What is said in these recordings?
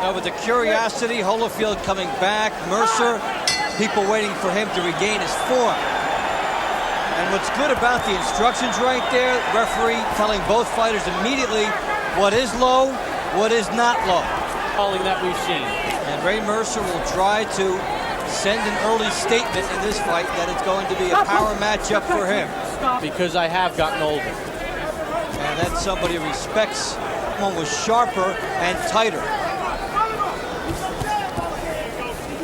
Now with the curiosity, Holyfield coming back, Mercer, people waiting for him to regain his form. And what's good about the instructions right there, referee telling both fighters immediately what is low, what is not low. Calling that we've seen. And Ray Mercer will try to send an early statement in this fight that it's going to be a power matchup for him. Because I have gotten older. And that's somebody who respects someone was sharper and tighter.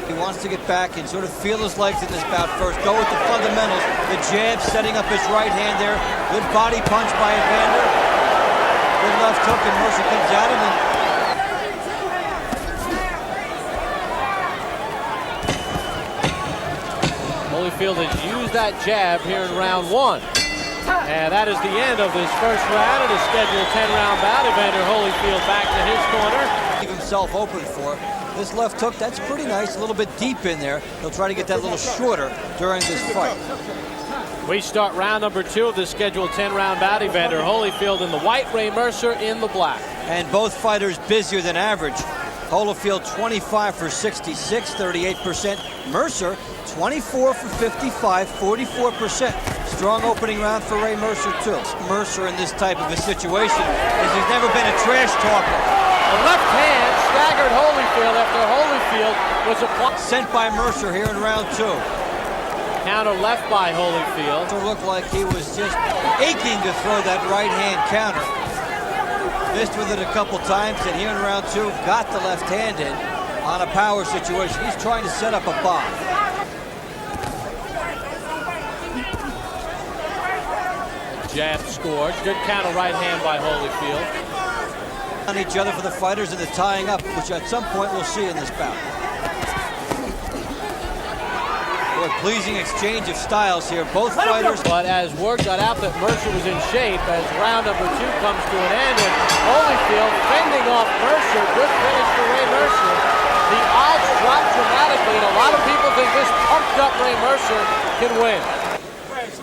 He wants to get back and sort of feel his legs in this bout first. Go with the fundamentals. The jab setting up his right hand there. Good body punch by Evander. Good left hook and Mercer comes at him. Holyfield has used that jab here in round 1. And that is the end of this first round of the scheduled 10-round bout. Evander Holyfield back to his corner. Leave himself open for this left hook. That's pretty nice, a little bit deep in there. He'll try to get that a little shorter during this fight. We start round number 2 of the scheduled 10-round bout. Evander Holyfield in the white, Ray Mercer in the black. And both fighters busier than average. Holyfield 25 for 66, 38%. Mercer 24 for 55, 44%. Strong opening round for Ray Mercer too. Mercer in this type of a situation is he's never been a trash talker. The left hand staggered Holyfield after Holyfield was applied. Sent by Mercer here in round 2. Counter left by Holyfield. It looked like he was just aching to throw that right hand counter. Missed with it a couple times, and here in round 2 got the left hand in on a power situation. He's trying to set up a bomb. Jab scored. Good counter right hand by Holyfield. On each other for the fighters and the tying up, which at some point we'll see in this bout. A pleasing exchange of styles here. Both fighters. But as word got out that Mercer was in shape, as round number 2 comes to an end, and Holyfield fending off Mercer. Good finish for Ray Mercer. The odds drop dramatically, and a lot of people think this pumped up Ray Mercer can win.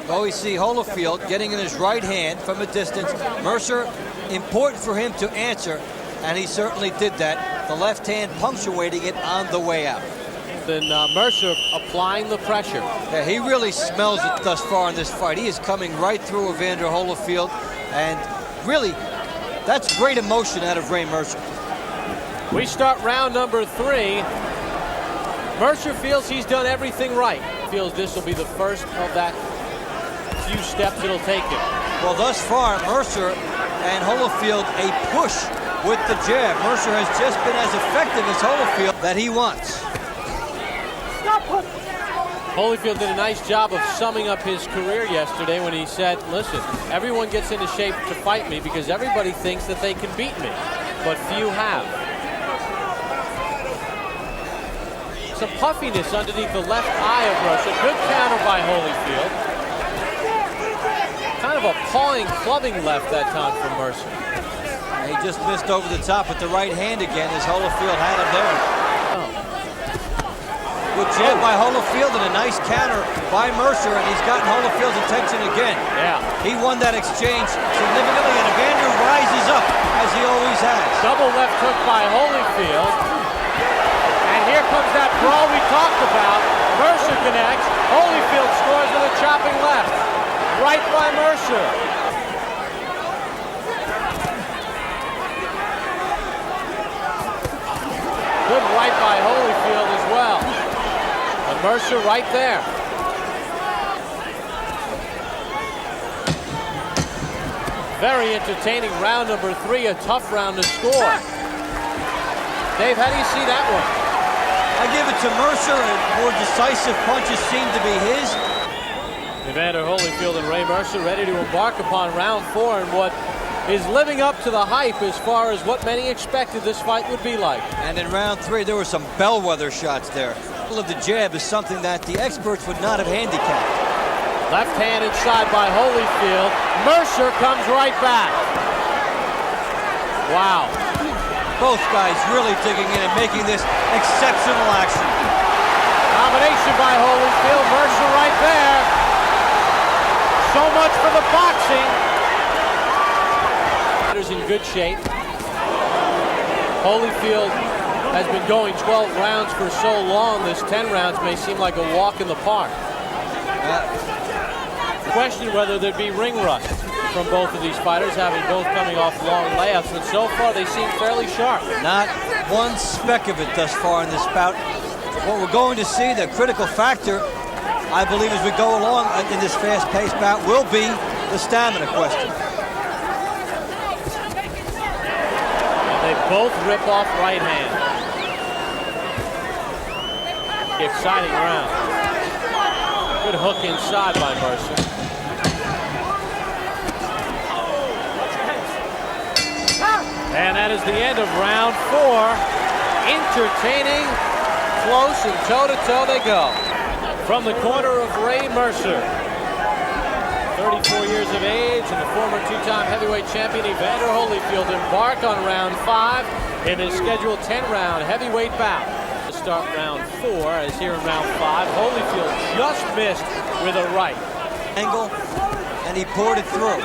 Oh, we see Holyfield getting in his right hand from a distance. Mercer, important for him to answer, and he certainly did that. The left hand punctuating it on the way out. Then Mercer applying the pressure. Yeah, he really smells it thus far in this fight. He is coming right through Evander Holyfield, and really, that's great emotion out of Ray Mercer. We start round number 3. Mercer feels he's done everything right. Feels this will be the first of that few steps it'll take him. Well, thus far, Mercer and Holyfield a push with the jab. Mercer has just been as effective as Holyfield that he wants. Holyfield did a nice job of summing up his career yesterday when he said, listen, everyone gets into shape to fight me because everybody thinks that they can beat me, but few have. Some puffiness underneath the left eye of Mercer. Good counter by Holyfield. Kind of a pawing, clubbing left that time from Mercer. He just missed over the top with the right hand again as Holyfield had him there. Good jab by Holyfield and a nice counter by Mercer, and he's gotten Holyfield's attention again. Yeah. He won that exchange significantly, and Evander rises up as he always has. Double left hook by Holyfield. And here comes that brawl we talked about. Mercer connects. Holyfield scores with a chopping left. Right by Mercer. Good right by Holyfield as well. And Mercer right there. Very entertaining round number 3, a tough round to score. Dave, how do you see that one? I give it to Mercer, and more decisive punches seem to be his. Evander Holyfield and Ray Mercer ready to embark upon round 4 and what is living up to the hype as far as what many expected this fight would be like. And in round 3, there were some bellwether shots there. The jab is something that the experts would not have handicapped. Left hand inside by Holyfield. Mercer comes right back. Wow. Both guys really digging in and making this exceptional action. Combination by Holyfield. Mercer right there. So much for the boxing. In good shape. Holyfield has been going 12 rounds for so long, this 10 rounds may seem like a walk in the park. Question whether there'd be ring rust from both of these fighters, having both coming off long layups, but so far they seem fairly sharp. Not one speck of it thus far in this bout. What we're going to see, the critical factor, I believe, as we go along in this fast-paced bout, will be the stamina question. And they both rip off right hand. Exciting round. Good hook inside by Mercer. And that is the end of round 4. Entertaining, close, and toe-to-toe they go. From the corner of Ray Mercer, 34 years of age, and the former two-time heavyweight champion Evander Holyfield embark on round 5 in his scheduled 10-round heavyweight bout. To start round 4, as here in round 5, Holyfield just missed with a right Angle, and he poured it through.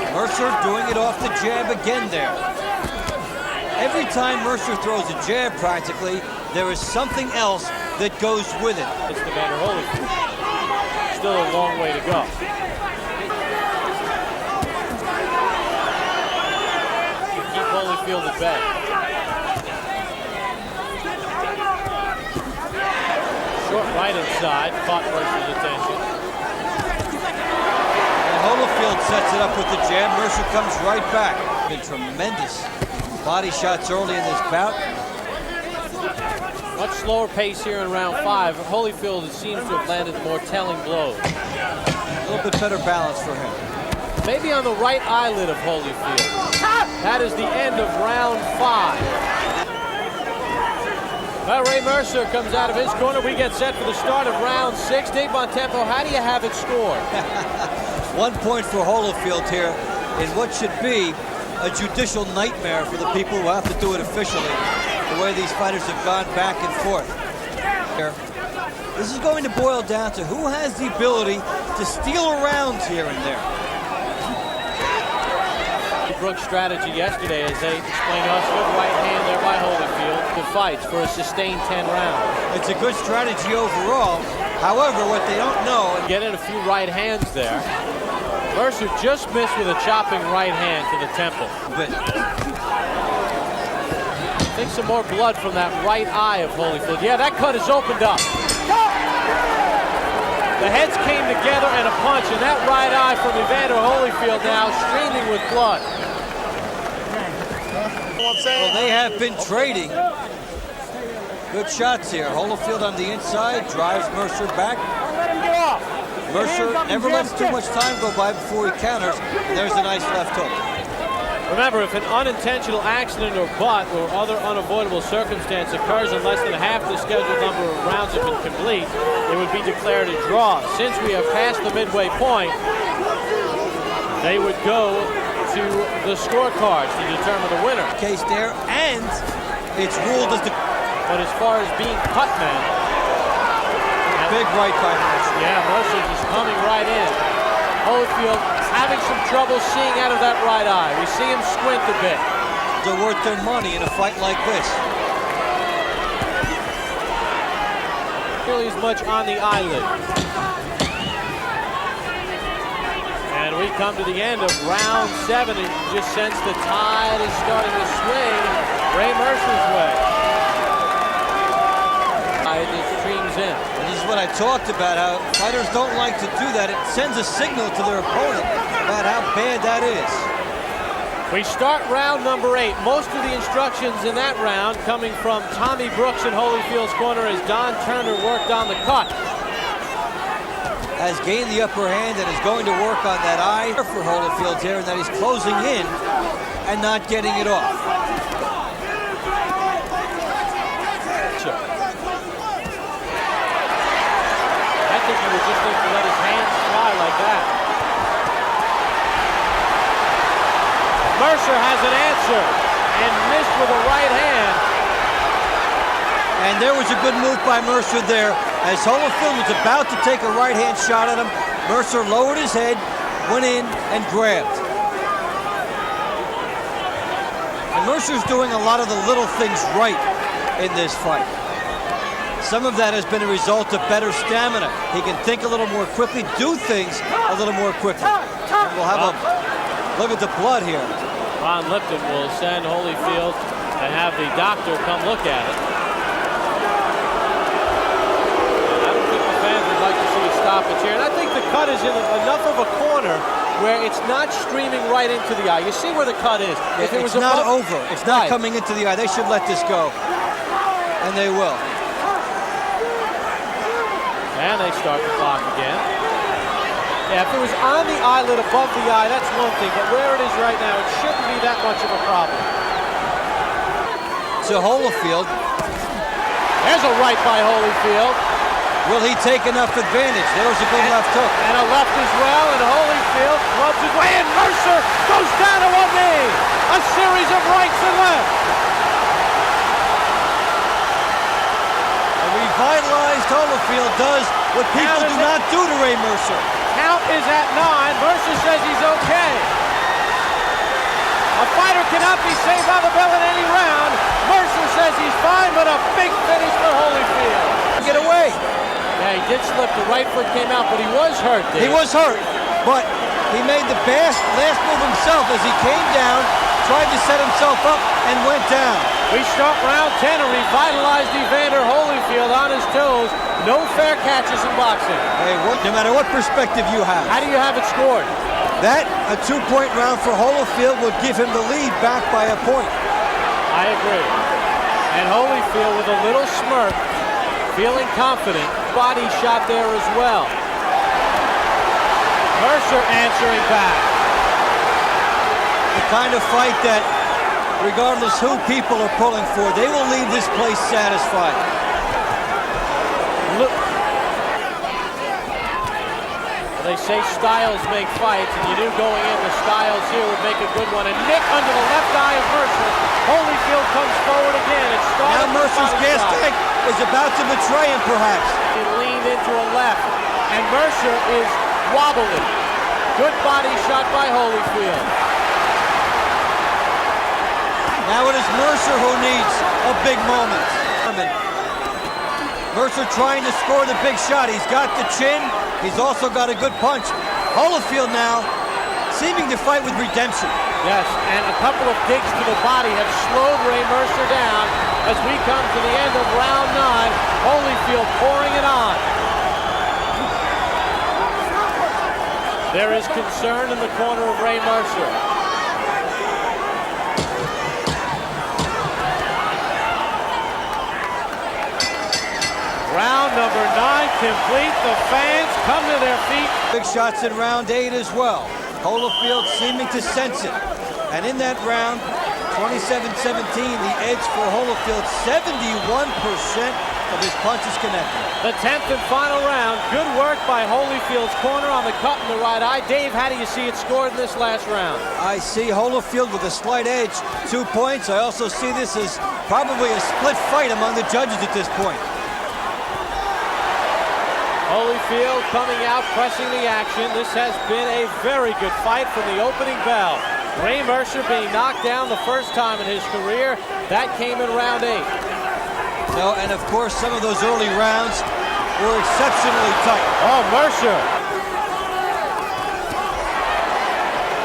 Mercer doing it off the jab again there. Every time Mercer throws a jab, practically, there is something else that goes with it. It's Evander Holyfield. Still a long way to go. To keep Holyfield at bay. Short right inside, caught Mercer's attention. Holyfield sets it up with the jab. Mercer comes right back. Been tremendous body shots early in this bout. Much slower pace here in round 5. Holyfield seems to have landed more telling blows. A little bit better balance for him. Maybe on the right eyelid of Holyfield. That is the end of round 5. Well, Ray Mercer comes out of his corner. We get set for the start of round 6. Dave Bontempo, how do you have it scored? 1 point for Holyfield here in what should be a judicial nightmare for the people who have to do it officially, the way these fighters have gone back and forth. This is going to boil down to who has the ability to steal rounds here and there. Brooks' strategy yesterday, as they explained to us, good right hand there by Holyfield to fight for a sustained 10 rounds. It's a good strategy overall. However, what they don't know... Get in a few right hands there. Mercer just missed with a chopping right hand to the temple. I think some more blood from that right eye of Holyfield. Yeah, that cut is opened up. The heads came together and a punch, and that right eye from Evander Holyfield now streaming with blood. Well, they have been trading good shots here. Holyfield on the inside, drives Mercer back. Mercer never lets too much time go by before he counters. And there's a nice left hook. Remember, if an unintentional accident or butt or other unavoidable circumstance occurs and less than half the scheduled number of rounds have been complete, it would be declared a draw. Since we have passed the midway point, they would go to the scorecards to determine the winner. Case there, and it's ruled as the... But as far as being cut, man, big right by Mercer. Yeah, Mercer just coming right in. Holyfield having some trouble seeing out of that right eye. We see him squint a bit. They're worth their money in a fight like this. Nearly as much on the eyelid. And we come to the end of round 7, and you just sense the tide is starting to swing Ray Mercer's way. It streams in. And this is what I talked about, how fighters don't like to do that. It sends a signal to their opponent about how bad that is. We start round number 8. Most of the instructions in that round coming from Tommy Brooks in Holyfield's corner as Don Turner worked on the cut. Has gained the upper hand and is going to work on that eye for Holyfield here, and that he's closing in and not getting it off. Sure. I think he would just need to let his hands fly like that. Mercer has an answer and missed with a right hand. And there was a good move by Mercer there. As Holyfield was about to take a right-hand shot at him, Mercer lowered his head, went in, and grabbed. And Mercer's doing a lot of the little things right in this fight. Some of that has been a result of better stamina. He can think a little more quickly, do things a little more quickly. And we'll have a look at the blood here. Ron Lipton will send Holyfield and have the doctor come look at it. And I don't think the fans would like to see a stoppage here. And I think the cut is in enough of a corner where it's not streaming right into the eye. You see where the cut is. If it was not over. It's not coming into the eye. They should let this go. And they will. And they start the clock again. Yeah, if it was on the eyelid above the eye, that's one thing. But where it is right now, it shouldn't be that much of a problem. To Holyfield. There's a right by Holyfield. Will he take enough advantage? There was a good left hook. And a left as well, and Holyfield clubs his way in. Mercer goes down to one knee. A series of rights and lefts. A revitalized Holyfield does what people do not do to Ray Mercer. Count is at 9. Mercer says he's okay. A fighter cannot be saved by the bell in any round. Mercer says he's fine, but a big finish for Holyfield. Get away. Yeah, he did slip. The right foot came out, but he was hurt, Dave. He was hurt, but he made the last move himself as he came down, tried to set himself up, and went down. We start round 10, a revitalized Evander Holyfield on his toes. No fair catches in boxing. Hey, no matter what perspective you have. How do you have it scored? That, a 2-point round for Holyfield would give him the lead back by a point. I agree. And Holyfield with a little smirk, feeling confident. Body shot there as well. Mercer answering back. The kind of fight that, regardless who people are pulling for, they will leave this place satisfied. Look. They say styles make fights, and you knew going in the styles here would make a good one. And Nick under the left eye of Mercer. Holyfield comes forward again. Now Mercer's gas tank is about to betray him, perhaps. He leaned into a left, and Mercer is wobbling. Good body shot by Holyfield. Now it is Mercer who needs a big moment. Mercer trying to score the big shot. He's got the chin. He's also got a good punch. Holyfield now seeming to fight with redemption. Yes, and a couple of digs to the body have slowed Ray Mercer down as we come to the end of round 9. Holyfield pouring it on. There is concern in the corner of Ray Mercer. Round number 9 complete. The fans come to their feet. Big shots in round 8 as well. Holyfield seeming to sense it. And in that round, 27-17, the edge for Holyfield, 71% of his punches connected. The 10th and final round. Good work by Holyfield's corner on the cut in the right eye. Dave, how do you see it scored in this last round? I see Holyfield with a slight edge, 2 points. I also see this as probably a split fight among the judges at this point. Holyfield coming out, pressing the action. This has been a very good fight from the opening bell. Ray Mercer being knocked down the first time in his career. That came in round 8. No, and of course, some of those early rounds were exceptionally tight. Oh, Mercer.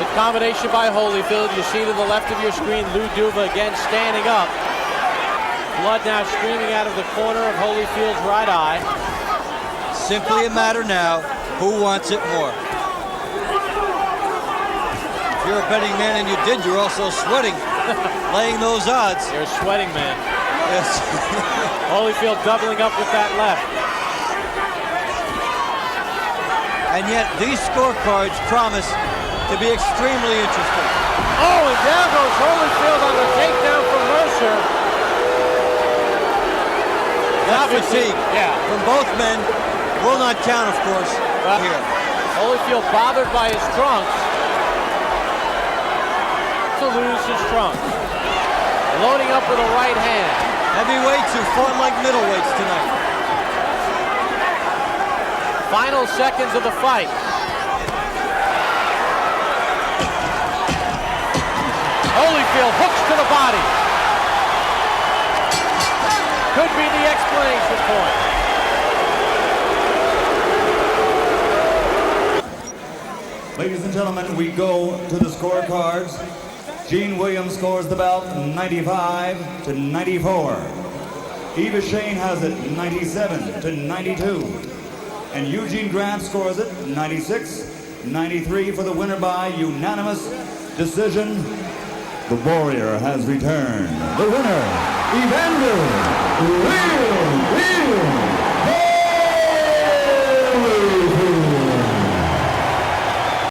Good combination by Holyfield. You see to the left of your screen, Lou Duva again standing up. Blood now streaming out of the corner of Holyfield's right eye. Simply a matter now, who wants it more? If you're a betting man and you did, you're also sweating, laying those odds. You're a sweating man. Yes. Holyfield doubling up with that left. And yet, these scorecards promise to be extremely interesting. Oh, and down goes Holyfield on the takedown from Mercer. That fatigue from both men will not count, of course, here. Holyfield bothered by his trunks to lose his trunks. Loading up with a right hand. Heavyweights who fought like middleweights tonight. Final seconds of the fight. Holyfield hooks to the body. Could be the explanation point. Ladies and gentlemen, we go to the scorecards. Gene Williams scores the bout 95-94. Eva Shane has it 97-92. And Eugene Grant scores it 96-93 for the winner by unanimous decision. The Warrior has returned. The winner, Evander Holyfield.